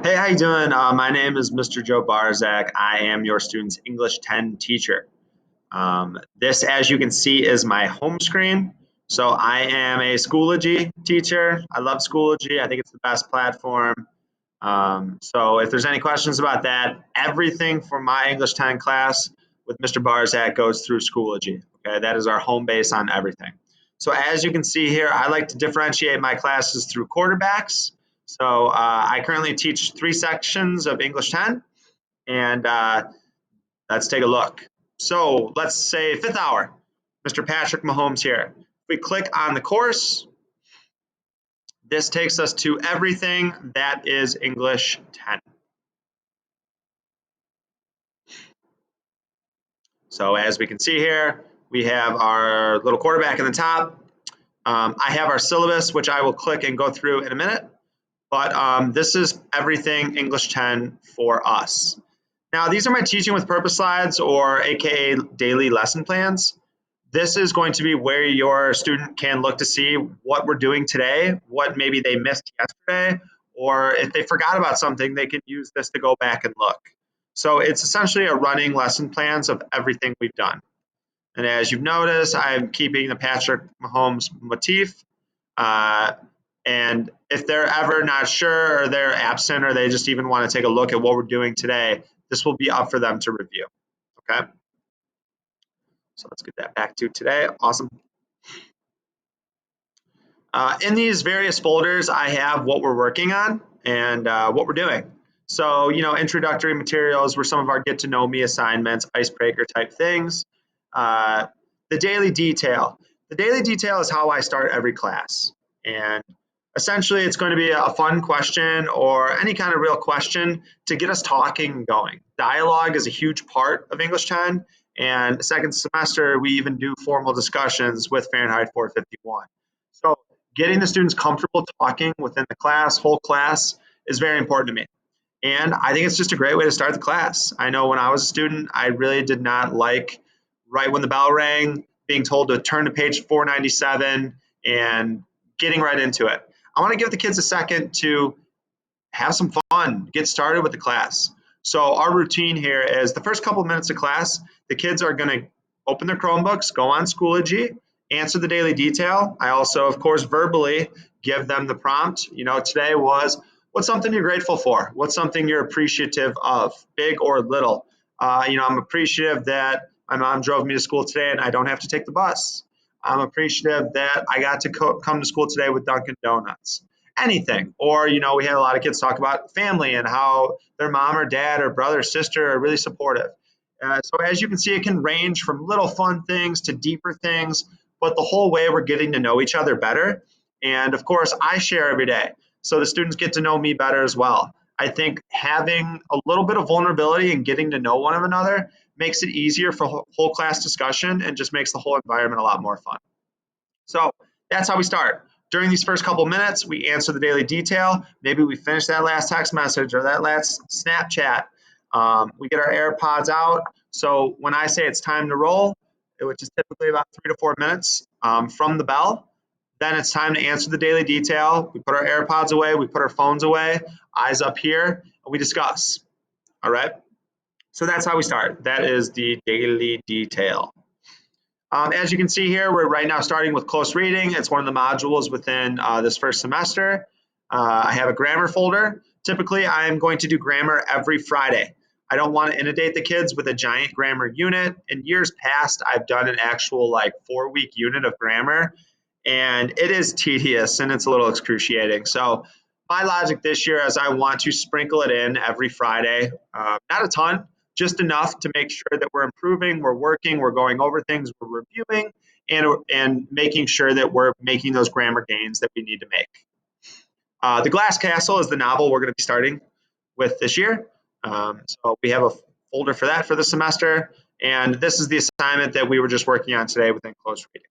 Hey, how you doing? My name is Mr. Joe Barczak. I am your student's English 10 teacher. This, as you can see, is my home screen. So I am a Schoology teacher. I love Schoology. I think it's the best platform. So if there's any questions about that, everything for my English 10 class with Mr. Barzak goes through Schoology. Okay, that is our home base on everything. So as you can see here, I like to differentiate my classes through quarterbacks. So I currently teach 3 sections of English 10, and let's take a look. So let's say fifth hour, Mr. Patrick Mahomes here. If we click on the course, this takes us to everything that is English 10. So as we can see here, we have our little quarterback in the top. I have our syllabus, which I will click and go through in a minute. But this is everything English 10 for us. Now, these are my teaching with purpose slides, or AKA daily lesson plans. This is going to be where your student can look to see what we're doing today, what maybe they missed yesterday, or if they forgot about something, they can use this to go back and look. So it's essentially a running lesson plans of everything we've done. And as you've noticed, I'm keeping the Patrick Mahomes motif. Uh, and if they're ever not sure or they're absent or they just even want to take a look at what we're doing today, this will be up for them to review. Okay. So let's get that back to today. Awesome. In these various folders, I have what we're working on and what we're doing. So, introductory materials were some of our get to know me assignments, icebreaker type things. Uh, the daily detail. The daily detail is how I start every class. And essentially, it's going to be a fun question or any kind of real question to get us talking and going. Dialogue is a huge part of English 10. And second semester, we even do formal discussions with Fahrenheit 451. So getting the students comfortable talking within the class, whole class, is very important to me. And I think it's just a great way to start the class. I know when I was a student, I really did not like right when the bell rang, being told to turn to page 497 and getting right into it. I want to give the kids a second to have some fun, get started with the class. So our routine here is the first couple of minutes of class, the kids are going to open their Chromebooks, go on Schoology, answer the daily detail. I also, of course, verbally give them the prompt. Today was, what's something you're grateful for? What's something you're appreciative of, big or little? I'm appreciative that my mom drove me to school today and I don't have to take the bus. I'm appreciative that I got to come to school today with Dunkin' Donuts. Anything. Or, we had a lot of kids talk about family and how their mom or dad or brother or sister are really supportive. So as you can see, it can range from little fun things to deeper things, but the whole way we're getting to know each other better. And of course, I share every day. So the students get to know me better as well. I think having a little bit of vulnerability and getting to know one of another makes it easier for whole class discussion and just makes the whole environment a lot more fun. So that's how we start. During these first couple minutes, we answer the daily detail. Maybe we finish that last text message or that last Snapchat. We get our AirPods out. So when I say it's time to roll, which is typically about 3 to 4 minutes from the bell, then it's time to answer the daily detail. We put our AirPods away, we put our phones away, eyes up here, and we discuss. All right? So that's how we start. That is the daily detail. As you can see here, we're right now starting with close reading. It's one of the modules within this first semester. I have a grammar folder. Typically, I'm going to do grammar every Friday. I don't want to inundate the kids with a giant grammar unit. In years past, I've done an actual 4-week unit of grammar, and it is tedious and it's a little excruciating. So my logic this year is I want to sprinkle it in every Friday. Not a ton, just enough to make sure that we're improving, we're working, we're going over things, we're reviewing, and making sure that we're making those grammar gains that we need to make. The Glass Castle is the novel we're going to be starting with this year. So we have a folder for that for the semester, and this is the assignment that we were just working on today within close reading.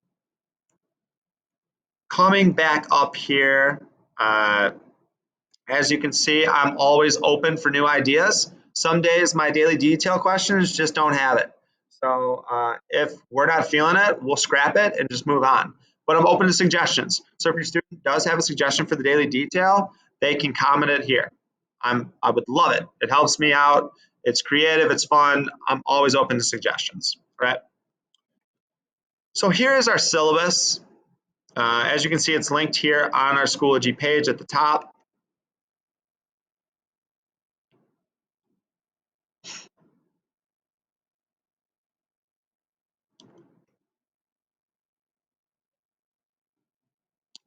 Coming back up here, as you can see, I'm always open for new ideas. Some days my daily detail questions just don't have it. So if we're not feeling it, we'll scrap it and just move on. But I'm open to suggestions. So if your student does have a suggestion for the daily detail, they can comment it here. I would love it. It helps me out. It's creative, it's fun. I'm always open to suggestions, right? So here is our syllabus. As you can see, it's linked here on our Schoology page at the top.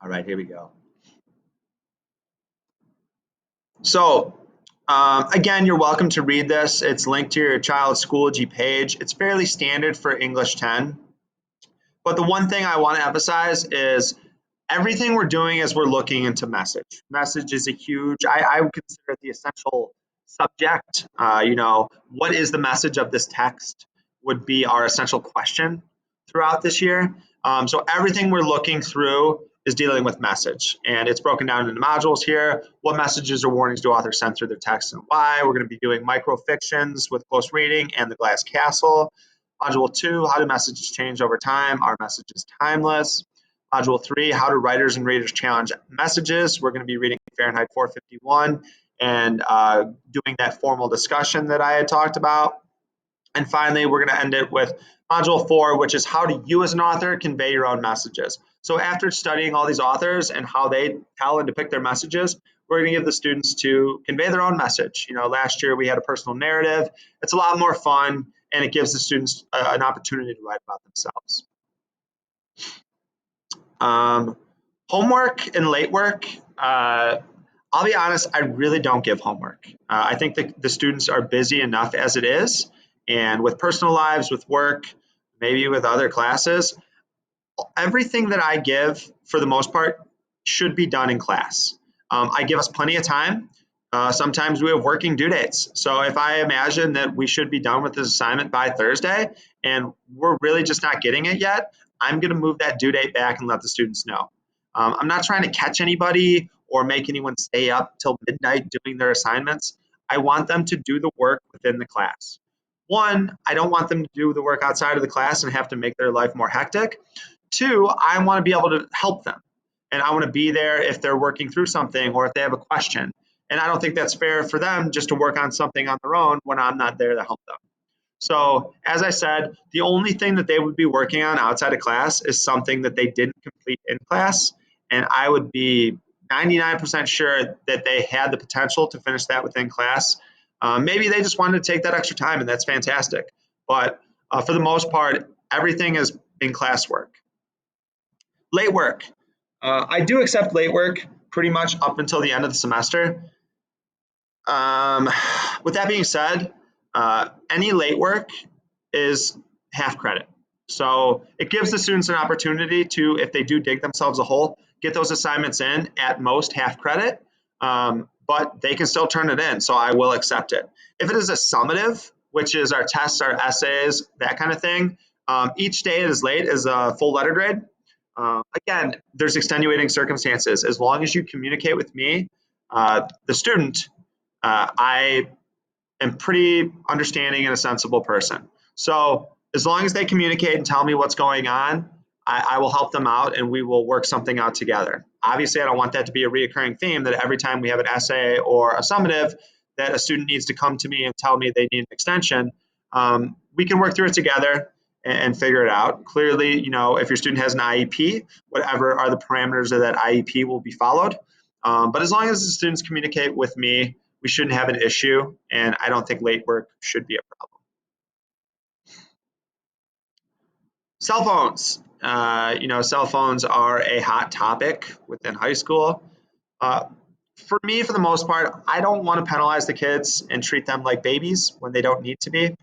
All right, here we go. So again, you're welcome to read this. It's linked to your child's Schoology page. It's fairly standard for English 10. But the one thing I want to emphasize is everything we're doing is we're looking into message. Message is a huge, I would consider it the essential subject. What is the message of this text would be our essential question throughout this year. So everything we're looking through is dealing with message, and it's broken down into modules here. What messages or warnings do authors send through their text and why? We're going to be doing microfictions with close reading and the Glass Castle. Module 2, how do messages change over time? Are messages timeless? Module 3, how do writers and readers challenge messages? We're going to be reading Fahrenheit 451 and doing that formal discussion that I had talked about. And finally, we're going to end it with Module 4, which is how do you as an author convey your own messages? So after studying all these authors and how they tell and depict their messages, we're going to give the students to convey their own message. Last year we had a personal narrative. It's a lot more fun, and it gives the students an opportunity to write about themselves. Homework and late work. I'll be honest, I really don't give homework. I think the students are busy enough as it is, and with personal lives, with work, maybe with other classes, everything that I give, for the most part, should be done in class. I give us plenty of time. Sometimes we have working due dates. So if I imagine that we should be done with this assignment by Thursday and we're really just not getting it yet, I'm going to move that due date back and let the students know. I'm not trying to catch anybody or make anyone stay up till midnight doing their assignments. I want them to do the work within the class. One, I don't want them to do the work outside of the class and have to make their life more hectic. Two, I want to be able to help them. And I want to be there if they're working through something or if they have a question. And I don't think that's fair for them just to work on something on their own when I'm not there to help them. So, as I said, the only thing that they would be working on outside of class is something that they didn't complete in class. And I would be 99% sure that they had the potential to finish that within class. Maybe they just wanted to take that extra time, and that's fantastic. But for the most part, everything is in classwork. Late work. I do accept late work pretty much up until the end of the semester. With that being said, any late work is half credit. So it gives the students an opportunity to, if they do dig themselves a hole, get those assignments in at most half credit, but they can still turn it in. So I will accept it. If it is a summative, which is our tests, our essays, that kind of thing, each day it is late is a full letter grade. Again, there's extenuating circumstances. As long as you communicate with me, the student, I am pretty understanding and a sensible person. So as long as they communicate and tell me what's going on, I will help them out and we will work something out together. Obviously, I don't want that to be a reoccurring theme that every time we have an essay or a summative that a student needs to come to me and tell me they need an extension. We can work through it together and figure it out. Clearly, if your student has an IEP, whatever are the parameters of that IEP will be followed. But as long as the students communicate with me, we shouldn't have an issue, and I don't think late work should be a problem. Cell phones. Cell phones are a hot topic within high school. For me, for the most part, I don't want to penalize the kids and treat them like babies when they don't need to be.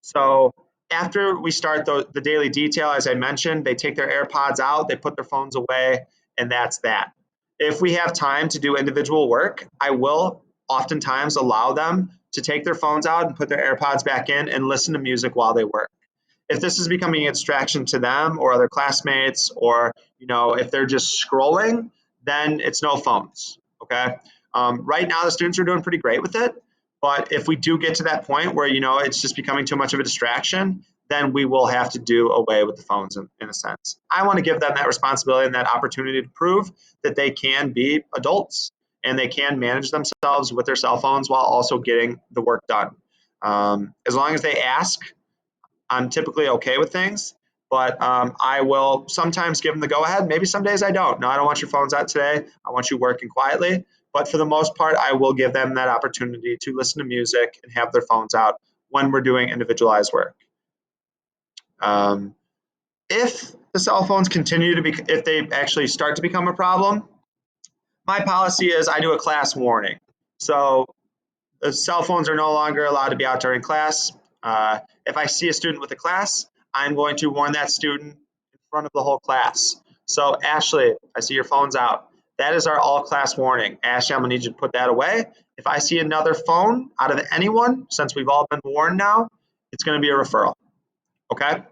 So after we start the daily detail, as I mentioned, they take their AirPods out, they put their phones away, and that's that. If we have time to do individual work, I will oftentimes allow them to take their phones out and put their AirPods back in and listen to music while they work. If this is becoming a distraction to them or other classmates, or if they're just scrolling, then it's no phones. Okay. Right now, the students are doing pretty great with it. But if we do get to that point where it's just becoming too much of a distraction, then we will have to do away with the phones in a sense. I want to give them that responsibility and that opportunity to prove that they can be adults and they can manage themselves with their cell phones while also getting the work done. As long as they ask, I'm typically okay with things, but I will sometimes give them the go ahead. Maybe some days I don't. No, I don't want your phones out today. I want you working quietly. But for the most part, I will give them that opportunity to listen to music and have their phones out when we're doing individualized work. If the cell phones continue to be, if they actually start to become a problem, my policy is I do a class warning. So the cell phones are no longer allowed to be out during class. If I see a student with a class, I'm going to warn that student in front of the whole class. So Ashley, I see your phone's out. That is our all class warning. Ashley, I'm gonna need you to put that away. If I see another phone out of anyone, since we've all been warned now, it's gonna be a referral, okay?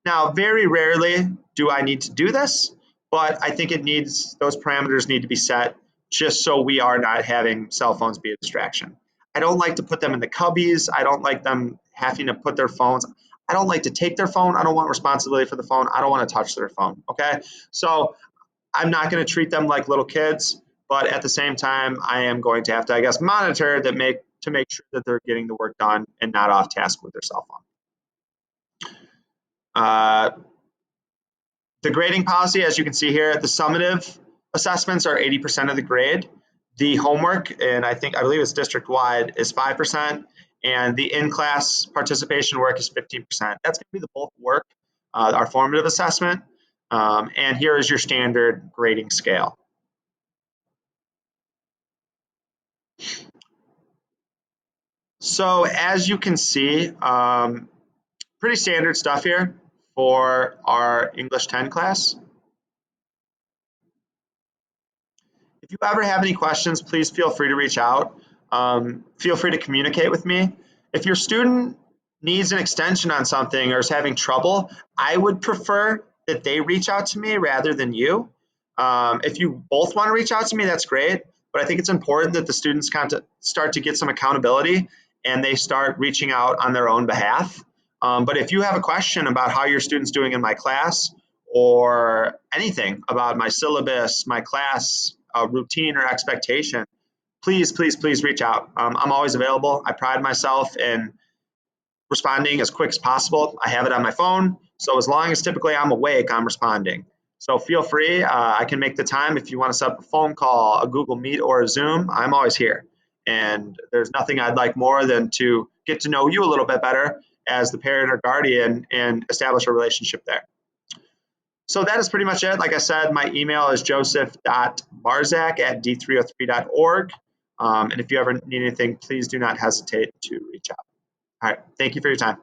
Now, very rarely do I need to do this, but I think those parameters need to be set just so we are not having cell phones be a distraction. I don't like to put them in the cubbies. I don't like them having to put their phones. I don't like to take their phone. I don't want responsibility for the phone. I don't want to touch their phone, okay? So I'm not going to treat them like little kids, but at the same time, I am going to have to, I guess, monitor to make sure that they're getting the work done and not off task with their cell phone. The grading policy, as you can see here, the summative assessments are 80% of the grade. The homework, and I believe it's district-wide, is 5%, and the in-class participation work is 15%. That's going to be the bulk work, our formative assessment, and here is your standard grading scale. So as you can see, pretty standard stuff here for our English 10 class. If you ever have any questions, please feel free to reach out. Feel free to communicate with me. If your student needs an extension on something or is having trouble, I would prefer that they reach out to me rather than you. If you both want to reach out to me, that's great. But I think it's important that the students start to get some accountability and they start reaching out on their own behalf. But if you have a question about how your student's doing in my class or anything about my syllabus, my class routine or expectation, please, please, please reach out. I'm always available. I pride myself in responding as quick as possible. I have it on my phone. So as long as typically I'm awake, I'm responding. So feel free. I can make the time if you want to set up a phone call, a Google Meet, or a Zoom. I'm always here. And there's nothing I'd like more than to get to know you a little bit better as the parent or guardian and establish a relationship there. So that is pretty much it. Like I said, my email is joseph.barczak@d303.org. And if you ever need anything, please do not hesitate to reach out. All right. Thank you for your time.